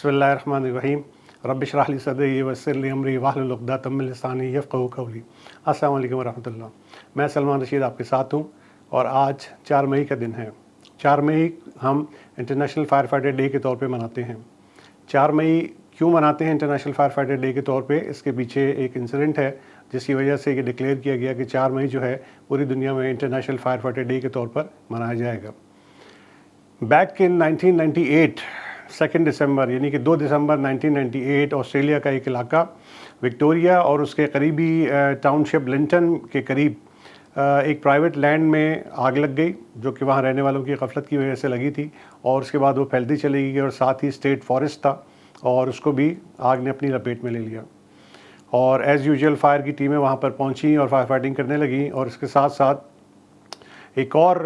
बिस्मिल्लाहिर्रहमानिर्रहीम रब्बि इश्रह ली सदरी वयस्सिर ली अमरी वाहलुल उक़दतम मिन लिसानी यफ़क़हू क़ौली। अस्सलामु अलैकुम वरहमतुल्लाह। मैं सलमान रशीद आपके साथ हूँ और आज 4 मई का दिन है। 4 मई हम इंटरनेशनल फायर फाइटर डे के तौर पे मनाते हैं। 4 मई क्यों मनाते हैं इंटरनेशनल फायर फाइटर डे के तौर पे? इसके पीछे एक इंसिडेंट है जिसकी वजह से ये डिक्लेयर किया गया कि 4 मई जो है पूरी दुनिया में इंटरनेशनल फायर फाइटर डे के तौर पर मनाया जाएगा। बैक इन 1998 2 दिसंबर यानी कि 2 दिसंबर 1998 ऑस्ट्रेलिया का एक इलाका विक्टोरिया और उसके करीबी टाउनशिप लिंटन के करीब एक प्राइवेट लैंड में आग लग गई, जो कि वहाँ रहने वालों की गफलत की वजह से लगी थी और उसके बाद वो फैलती चली गई और साथ ही स्टेट फॉरेस्ट था और उसको भी आग ने अपनी लपेट में ले लिया। और एज़ यूजुअल फायर की टीमें वहाँ पर पहुँची और फायर फाइटिंग करने लगी और इसके साथ साथ एक और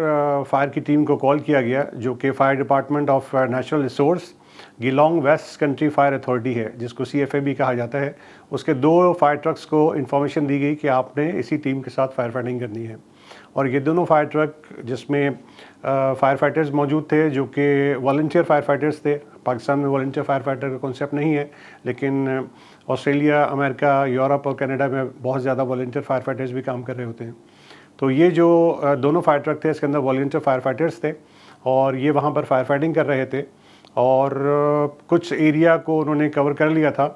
फायर की टीम को कॉल किया गया जो कि fire department of natural resource Geelong west country fire authority है, जिसको CFA भी कहा जाता है। उसके 2 फायर ट्रक्स को इन्फॉर्मेशन दी गई कि आपने इसी टीम के साथ फायर फाइटिंग करनी है और ये दोनों फायर ट्रक जिसमें फायर फाइटर्स मौजूद थे जो कि वॉलंटियर फायर फाइटर्स थे। पाकिस्तान में वॉलंटियर फायर फाइटर का कॉन्सेप्ट नहीं है, लेकिन ऑस्ट्रेलिया, अमेरिका, यूरोप और कनाडा में बहुत ज़्यादा वॉलंटियर फायर फाइटर्स भी काम कर रहे होते हैं। तो ये जो दोनों फायर ट्रक थे इसके अंदर वॉलंटियर फायर फाइटर्स थे और ये वहाँ पर फायर फाइटिंग कर रहे थे और कुछ एरिया को उन्होंने कवर कर लिया था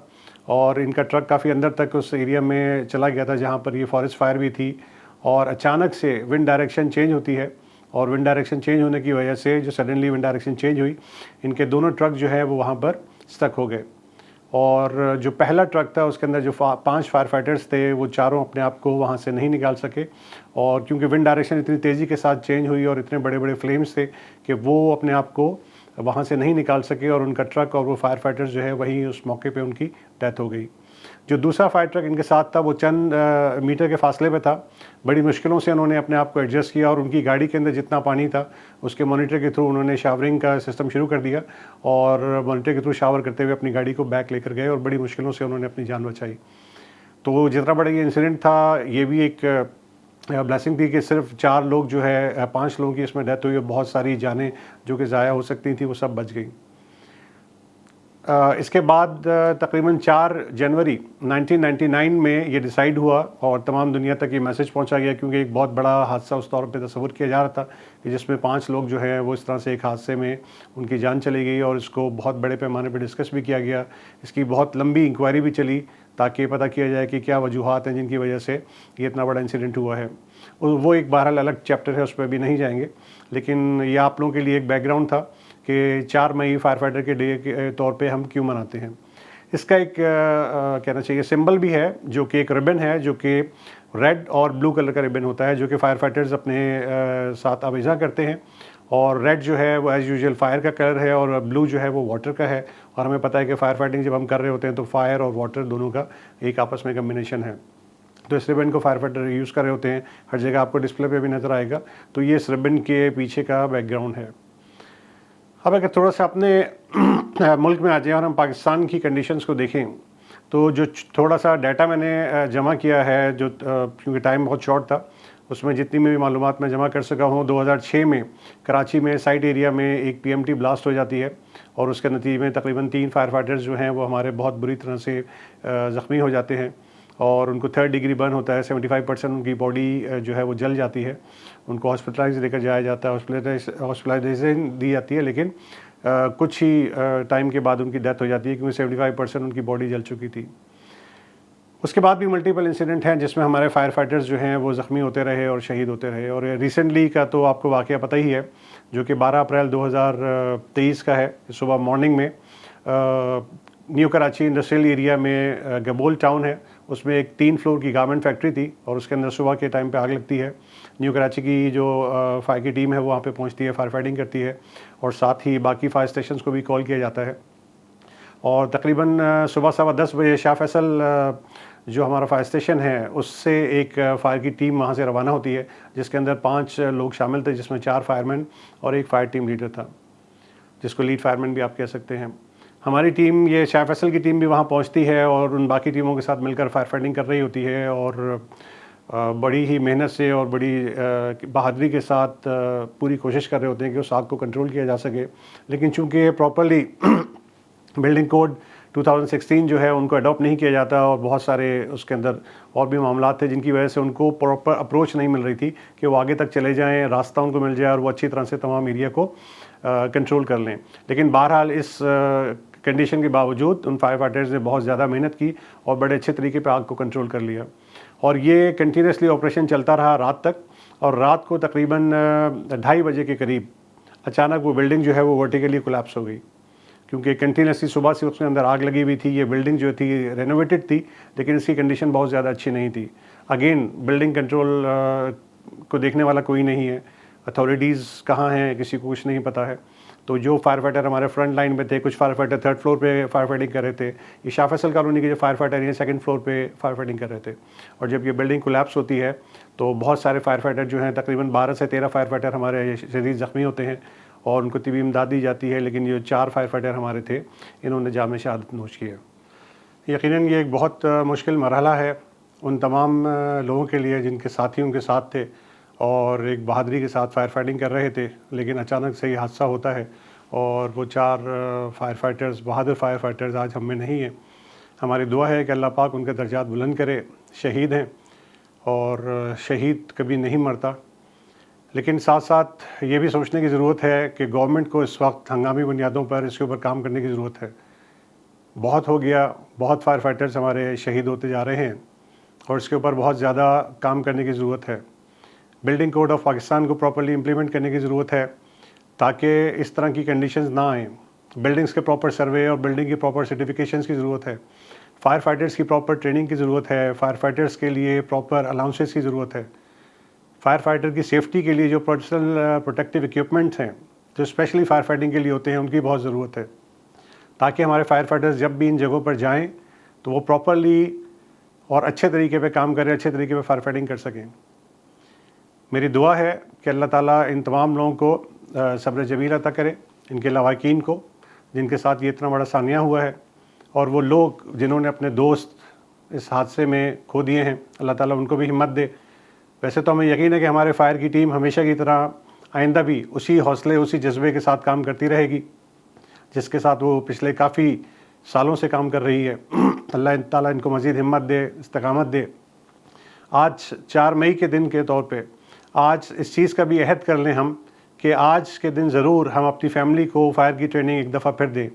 और इनका ट्रक काफ़ी अंदर तक उस एरिया में चला गया था जहाँ पर ये फॉरेस्ट फायर भी थी। और अचानक से विंड डायरेक्शन चेंज होती है और विंड डायरेक्शन चेंज होने की वजह से जो सडनली विंड डायरेक्शन चेंज हुई, इनके दोनों ट्रक जो है वो वहाँ पर स्टक हो गए। और जो पहला ट्रक था उसके अंदर जो 5 फायर फाइटर्स थे वो चारों अपने आप को वहाँ से नहीं निकाल सके और क्योंकि विंड डायरेक्शन इतनी तेज़ी के साथ चेंज हुई और इतने बड़े बड़े फ्लेम्स थे कि वो अपने आप को वहाँ से नहीं निकाल सके और उनका ट्रक और वो फायर फाइटर्स जो है वहीं उस मौके पे उनकी डेथ हो गई। जो दूसरा फायर ट्रक इनके साथ था वो चंद मीटर के फासले पे था। बड़ी मुश्किलों से उन्होंने अपने आप को एडजस्ट किया और उनकी गाड़ी के अंदर जितना पानी था उसके मॉनिटर के थ्रू उन्होंने शावरिंग का सिस्टम शुरू कर दिया और मॉनिटर के थ्रू शावर करते हुए अपनी गाड़ी को बैक लेकर गए और बड़ी मुश्किलों से उन्होंने अपनी जान बचाई। तो जितना बड़ा ये इंसिडेंट था, ये भी एक ब्लेसिंग थी कि सिर्फ 4 लोग जो है 5 लोगों की इसमें डेथ हुई और बहुत सारी जानें जो कि ज़ाया हो सकती थी वो सब बच गई। इसके बाद तकरीबन 4 जनवरी 1999 में ये डिसाइड हुआ और तमाम दुनिया तक ये मैसेज पहुंचा गया, क्योंकि एक बहुत बड़ा हादसा उस तौर पे तस्वुर किया जा रहा था कि जिसमें 5 लोग जो है वो इस तरह से एक हादसे में उनकी जान चली गई और इसको बहुत बड़े पैमाने पे डिस्कस भी किया गया। इसकी बहुत लंबी इंक्वायरी भी चली ताकि पता किया जाए कि क्या वजूहात हैं जिनकी वजह से ये इतना बड़ा इंसिडेंट हुआ है। वो एक बहरहाल अलग चैप्टर है, उस पर भी नहीं जाएंगे, लेकिन ये आप लोगों के लिए एक बैकग्राउंड था कि 4 मई फायर फाइटर के डे के तौर पे हम क्यों मनाते हैं। इसका एक कहना चाहिए सिंबल भी है जो कि एक रिबन है, जो कि रेड और ब्लू कलर का रिबन होता है जो कि फायर फाइटर्स अपने साथ आवेज़ा करते हैं। और रेड जो है वो एज़ यूजुअल फायर का कलर है और ब्लू जो है वो वाटर का है। और हमें पता है कि फायर फाइटिंग जब हम कर रहे होते हैं तो फायर और वाटर दोनों का एक आपस में कम्बिनेशन है। तो इस रिबन को फायर फाइटर यूज़ कर रहे होते हैं, हर जगह आपको डिस्प्ले पे भी नज़र आएगा। तो ये इस रिबन के पीछे का बैकग्राउंड है। अब अगर थोड़ा सा अपने मुल्क में आ जाए और हम पाकिस्तान की कंडीशंस को देखें तो जो थोड़ा सा डाटा मैंने जमा किया है, जो क्योंकि टाइम बहुत शॉर्ट था, उसमें जितनी भी मालूमात मैं जमा कर सका हूँ, 2006 में कराची में साइट एरिया में एक PMT ब्लास्ट हो जाती है और उसके नतीजे में तकरीबन 3 फायर फाइटर्स जो हैं वो हमारे बहुत बुरी तरह से ज़ख्मी हो जाते हैं और उनको 3rd डिग्री बर्न होता है। 75% उनकी बॉडी जो है वो जल जाती है। उनको हॉस्पिटलाइज लेकर जाया जाता है, हॉस्पिटलाइजेशन दी जाती है, लेकिन कुछ ही टाइम के बाद उनकी डेथ हो जाती है क्योंकि 75% उनकी बॉडी जल चुकी थी। उसके बाद भी मल्टीपल इंसिडेंट हैं जिसमें हमारे फायर फाइटर्स जो हैं वो ज़ख्मी होते रहे और शहीद होते रहे। और रिसेंटली का तो आपको वाक़या पता ही है जो कि 12 अप्रैल 2023 का है। सुबह मॉर्निंग में न्यू कराची इंडस्ट्रियल एरिया में गबोल टाउन है, उसमें एक 3 फ्लोर की गारमेंट फैक्ट्री थी और उसके अंदर सुबह के टाइम पे आग लगती है। न्यू कराची की जो फायर की टीम है वो वहाँ पे पहुँचती है, फायर फाइटिंग करती है और साथ ही बाकी फायर स्टेशंस को भी कॉल किया जाता है। और तकरीबन सुबह 10:15 बजे शाह फैसल जो हमारा फायर स्टेशन है उससे एक फायर की टीम वहाँ से रवाना होती है, जिसके अंदर 5 लोग शामिल थे, जिसमें 4 फायरमैन और एक फायर टीम लीडर था, जिसको लीड फायरमैन भी आप कह सकते हैं। हमारी टीम, ये शाह फैसल की टीम भी वहाँ पहुँचती है और उन बाकी टीमों के साथ मिलकर फायर फाइटिंग कर रही होती है और बड़ी ही मेहनत से और बड़ी बहादुरी के साथ पूरी कोशिश कर रहे होते हैं कि उस आग को कंट्रोल किया जा सके। लेकिन चूँकि प्रॉपरली बिल्डिंग कोड 2016 जो है उनको अडॉप्ट नहीं किया जाता और बहुत सारे उसके अंदर और भी मामला थे जिनकी वजह से उनको प्रॉपर अप्रोच नहीं मिल रही थी कि वो आगे तक चले जाएं, रास्ता उनको मिल जाए और वो अच्छी तरह से तमाम एरिया को कंट्रोल कर लें। लेकिन बहरहाल इस कंडीशन के बावजूद उन फायर फाइटर्स ने बहुत ज़्यादा मेहनत की और बड़े अच्छे तरीके पर आग को कंट्रोल कर लिया और ये कंटिन्यूसली ऑपरेशन चलता रहा रात तक। और रात को तकरीबन 2:30 बजे के करीब अचानक वो बिल्डिंग जो है वो वर्टिकली कोलैप्स हो गई, क्योंकि कंटिन्यूसली सुबह से उसके अंदर आग लगी हुई थी। ये बिल्डिंग जो थी रेनोवेटेड थी लेकिन इसकी कंडीशन बहुत ज़्यादा अच्छी नहीं थी। अगेन बिल्डिंग कंट्रोल को देखने वाला कोई नहीं है, अथॉरिटीज़ कहाँ हैं किसी को कुछ नहीं पता है। तो जो फायर फाइटर हमारे फ्रंट लाइन में थे, कुछ फायर फाइटर 3rd फ्लोर पे फायर फाइटिंग कर रहे थे। ये शाह फैसल कॉलोनी के जो फायर फाइटर हैं 2nd फ्लोर पे फायर फाइटिंग कर रहे थे। और जब ये बिल्डिंग कोलैप्स होती है तो बहुत सारे फायर फाइटर जो हैं, तकरीबन 12 से 13 फायर फाइटर हमारे शदीद ज़ख्मी होते हैं और उनको तिबी इमदाद दी जाती है। लेकिन ये 4 फायर फाइटर हमारे थे, इन्होंने जाम शहादत नोश की है। यकीनन ये एक बहुत मुश्किल मरहला है उन तमाम लोगों के लिए जिनके साथी उनके साथ थे और एक बहादुरी के साथ फायर फाइटिंग कर रहे थे। लेकिन अचानक से ये हादसा होता है और वो 4 फायर फाइटर्स, बहादुर फायर फाइटर्स आज हम में नहीं हैं। हमारी दुआ है कि अल्लाह पाक उनके दर्जात बुलंद करे। शहीद हैं और शहीद कभी नहीं मरता। लेकिन साथ साथ ये भी सोचने की ज़रूरत है कि गवर्नमेंट को इस वक्त हंगामी बुनियादों पर इसके ऊपर काम करने की ज़रूरत है। बहुत हो गया, बहुत फायर फाइटर्स हमारे शहीद होते जा रहे हैं और इसके ऊपर बहुत ज़्यादा काम करने की ज़रूरत है। बिल्डिंग कोड ऑफ पाकिस्तान को प्रॉपर्ली इम्प्लीमेंट करने की ज़रूरत है ताकि इस तरह की कंडीशंस ना आएँ। बिल्डिंग्स के प्रॉपर सर्वे और बिल्डिंग की प्रॉपर सर्टिफिकेशंस की ज़रूरत है। फायर फाइटर्स की प्रॉपर ट्रेनिंग की ज़रूरत है। फायर फाइटर्स के लिए प्रॉपर अलाउंसेस की ज़रूरत है। फायर फाइटर की सेफ्टी के लिए जो पर्सनल प्रोटेक्टिव इक्विपमेंट्स हैं जो स्पेशली फायर फाइटिंग के लिए होते हैं उनकी बहुत ज़रूरत है, ताकि हमारे फायर फाइटर्स जब भी इन जगहों पर जाएं तो वो प्रॉपरली और अच्छे तरीके पे काम करें, अच्छे तरीके पे फायर फाइटिंग कर सकें। मेरी दुआ है कि अल्लाह ताला इन तमाम लोगों को सब्र जमील अता करे, इनके लवाकिन को जिनके साथ ये इतना बड़ा सानिया हुआ है और वो लोग जिन्होंने अपने दोस्त इस हादसे में खो दिए हैं, अल्लाह ताला उनको भी हिम्मत दे। वैसे तो हमें यकीन है कि हमारे फायर की टीम हमेशा की तरह आइंदा भी उसी हौसले, उसी जज्बे के साथ काम करती रहेगी जिसके साथ वो पिछले काफ़ी सालों से काम कर रही है। अल्लाह ताला इनको मज़ीद हिम्मत दे, इस्तकामत दे। आज 4 मई के दिन के तौर पे आज इस चीज़ का भी अहद कर लें हम कि आज के दिन ज़रूर हम अपनी फैमिली को फायर की ट्रेनिंग एक दफ़ा फिर दें।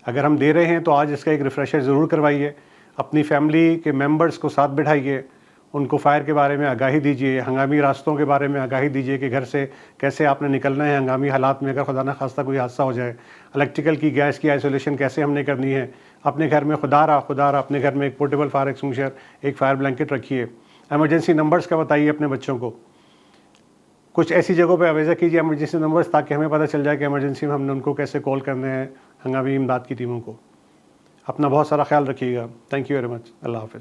अगर हम दे रहे हैं तो आज इसका एक रिफ़्रेशर ज़रूर करवाइए। अपनी फैमिली के मेंबर्स को साथ बिठाइए, उनको फ़ायर के बारे में आगाही दीजिए, हंगामी रास्तों के बारे में आगाही दीजिए कि घर से कैसे आपने निकलना है हंगामी हालात में अगर खुदा न खास्ता कोई हादसा हो जाए। इलेक्ट्रिकल की, गैस की आइसोलेशन कैसे हमने करनी है। अपने घर में खुदा रहा अपने घर में एक पोर्टेबल फायर एक्सटिंग्विशर, एक फायर ब्लैंकेट रखिए। एमरजेंसी नंबर्स का बताइए अपने बच्चों को। कुछ ऐसी जगहों पे आवेज़ा कीजिए एमरजेंसी नंबर्स, ताकि हमें पता चल जाए कि एमरजेंसी में हमने उनको कैसे कॉल करने हैं हंगामी इमदाद की टीमों को। अपना बहुत सारा ख्याल रखिएगा। Thank you very much. अल्लाह हाफ़िज़।